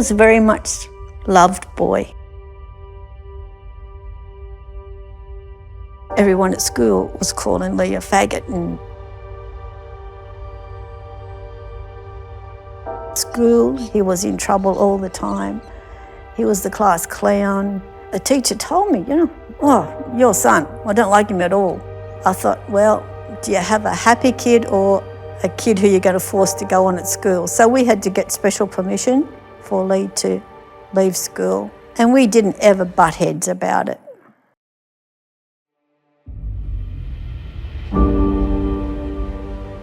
was a very much loved boy. Everyone at school was calling Lee a faggot, and school, he was in trouble all the time. He was the class clown. The teacher told me, oh, your son, I don't like him at all. I thought, well, do you have a happy kid or a kid who you're going to force to go on at school? So we had to get special permission for Lee to leave school, and we didn't ever butt heads about it.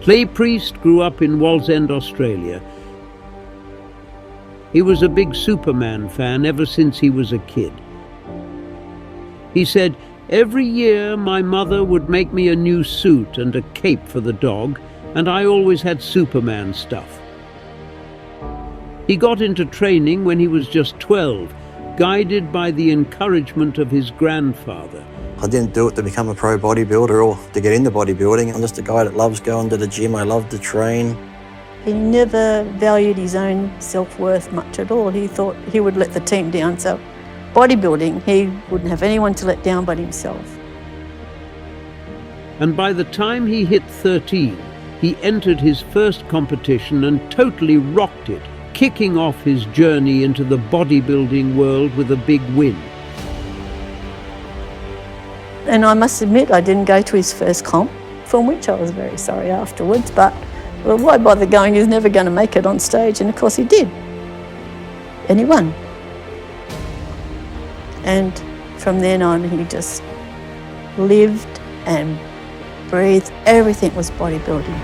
Lee Priest grew up in Wallsend, Australia. He was a big Superman fan ever since he was a kid. He said, every year my mother would make me a new suit and a cape for the dog, and I always had Superman stuff. He got into training when he was just 12, guided by the encouragement of his grandfather. I didn't do it to become a pro bodybuilder or to get into bodybuilding. I'm just a guy that loves going to the gym. I love to train. He never valued his own self-worth much at all. He thought he would let the team down. So bodybuilding, he wouldn't have anyone to let down but himself. And by the time he hit 13, he entered his first competition and totally rocked it, kicking off his journey into the bodybuilding world with a big win. And I must admit, I didn't go to his first comp, from which I was very sorry afterwards, but well, why bother going? He's never going to make it on stage, and of course he did. And he won. And from then on, he just lived and breathed. Everything was bodybuilding.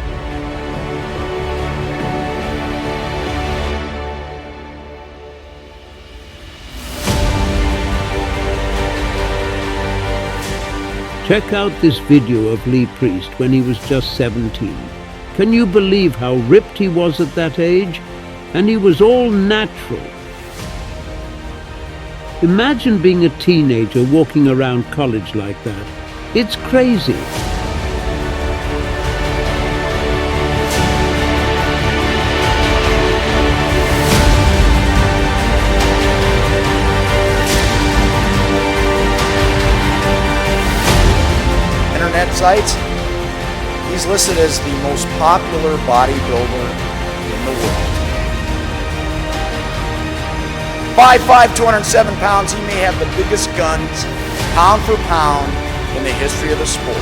Check out this video of Lee Priest when he was just 17. Can you believe how ripped he was at that age? And he was all natural. Imagine being a teenager walking around college like that. It's crazy. Sites, he's listed as the most popular bodybuilder in the world. 5'5", 207 pounds, he may have the biggest guns, pound for pound, in the history of the sport.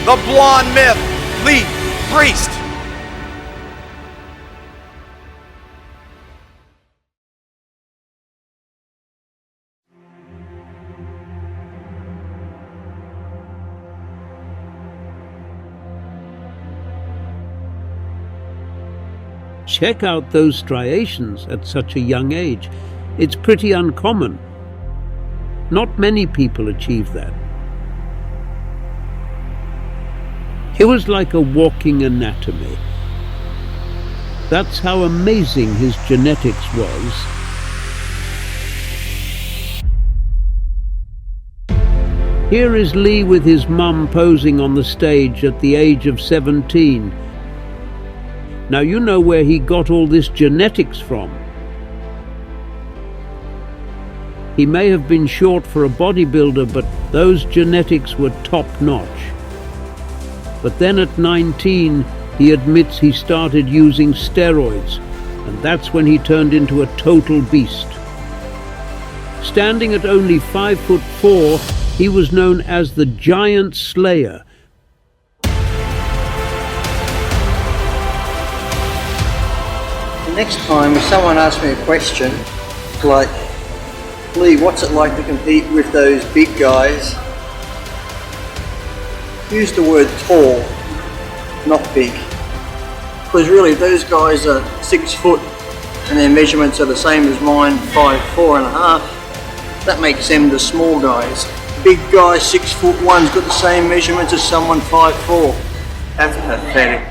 The blonde myth, Lee Priest. Check out those striations at such a young age. It's pretty uncommon. Not many people achieve that. He was like a walking anatomy. That's how amazing his genetics was. Here is Lee with his mum posing on the stage at the age of 17. Now you know where he got all this genetics from. He may have been short for a bodybuilder, but those genetics were top-notch. But then at 19, he admits he started using steroids, and that's when he turned into a total beast. Standing at only 5'4", he was known as the Giant Slayer. Next time, if someone asks me a question, like, Lee, what's it like to compete with those big guys? Use the word tall, not big. Because really, those guys are 6 foot and their measurements are the same as mine, 5'4½". That makes them the small guys. Big guy, 6'1", got the same measurements as someone 5'4". That's pathetic.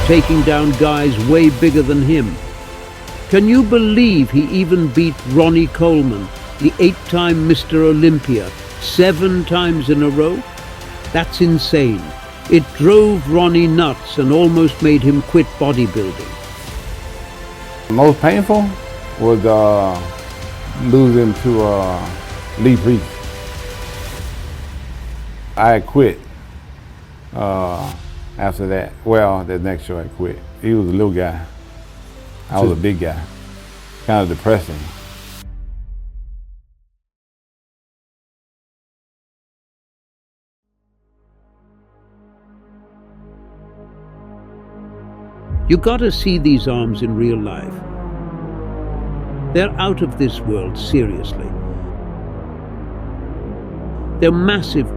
Taking down guys way bigger than him. Can you believe he even beat Ronnie COelman, the 8-time Mr. Olympia, 7 times in a row? That's insane. It drove Ronnie nuts and almost made him quit bodybuilding. Most painful was losing to Lee Priest. I had quit after that. Well, the next show I quit. He was a little guy. I was a big guy. Kind of depressing. You gotta see these arms in real life. They're out of this world, seriously. They're massive,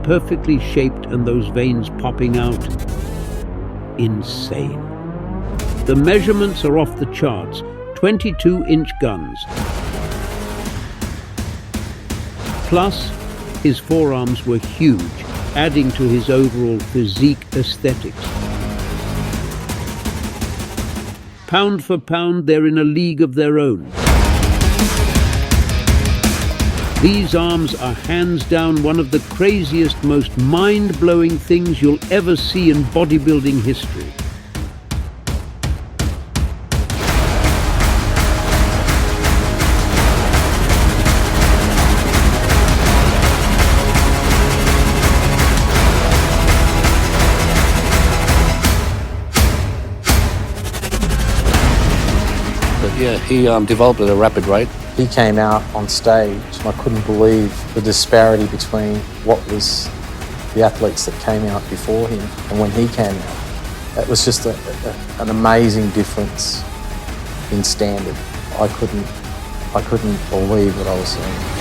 perfectly shaped, and those veins popping out. Insane. The measurements are off the charts. 22-inch guns. Plus, his forearms were huge, adding to his overall physique aesthetics. Pound for pound, they're in a league of their own. These arms are hands down one of the craziest, most mind-blowing things you'll ever see in bodybuilding history. Yeah, he developed at a rapid rate. He came out on stage and I couldn't believe the disparity between what was the athletes that came out before him and when he came out. It was just an amazing difference in standard. I couldn't believe what I was seeing.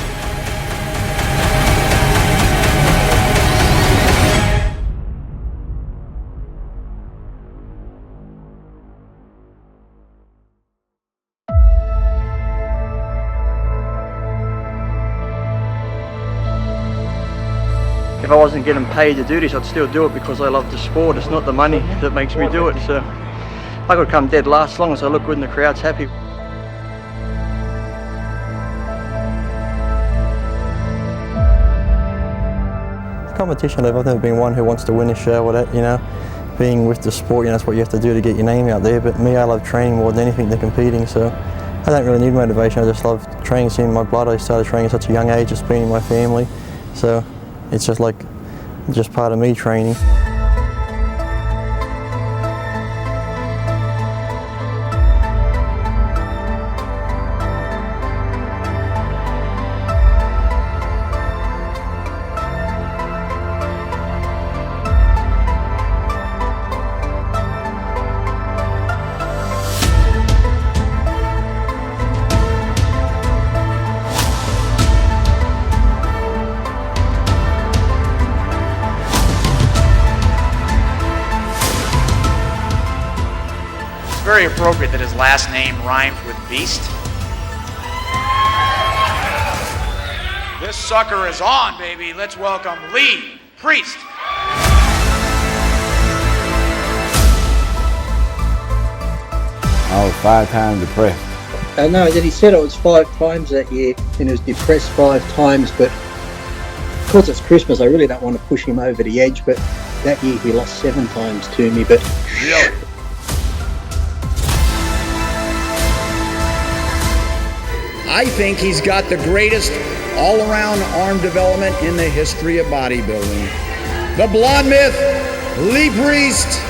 If I wasn't getting paid to do this, I'd still do it because I love the sport. It's not the money that makes me do it. So I could come dead last as long as I look good and the crowd's happy. Competition level, I've never been one who wants to win a show or that, you know. Being with the sport, you know, that's what you have to do to get your name out there. But me, I love training more than anything than competing, so I don't really need motivation. I just love training. It's in my blood. I started training at such a young age, it's been in my family. So it's just part of me training. Very appropriate that his last name rhymes with beast. This sucker is on, baby. Let's welcome Lee Priest. I was 5 times depressed. No, that he said it was 5 times that year, and he was depressed 5 times, but because it's Christmas, I really don't want to push him over the edge, but that year he lost 7 times to me, but... Really? I think he's got the greatest all-around arm development in the history of bodybuilding. The Blonde Myth, Lee Priest.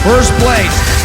First place,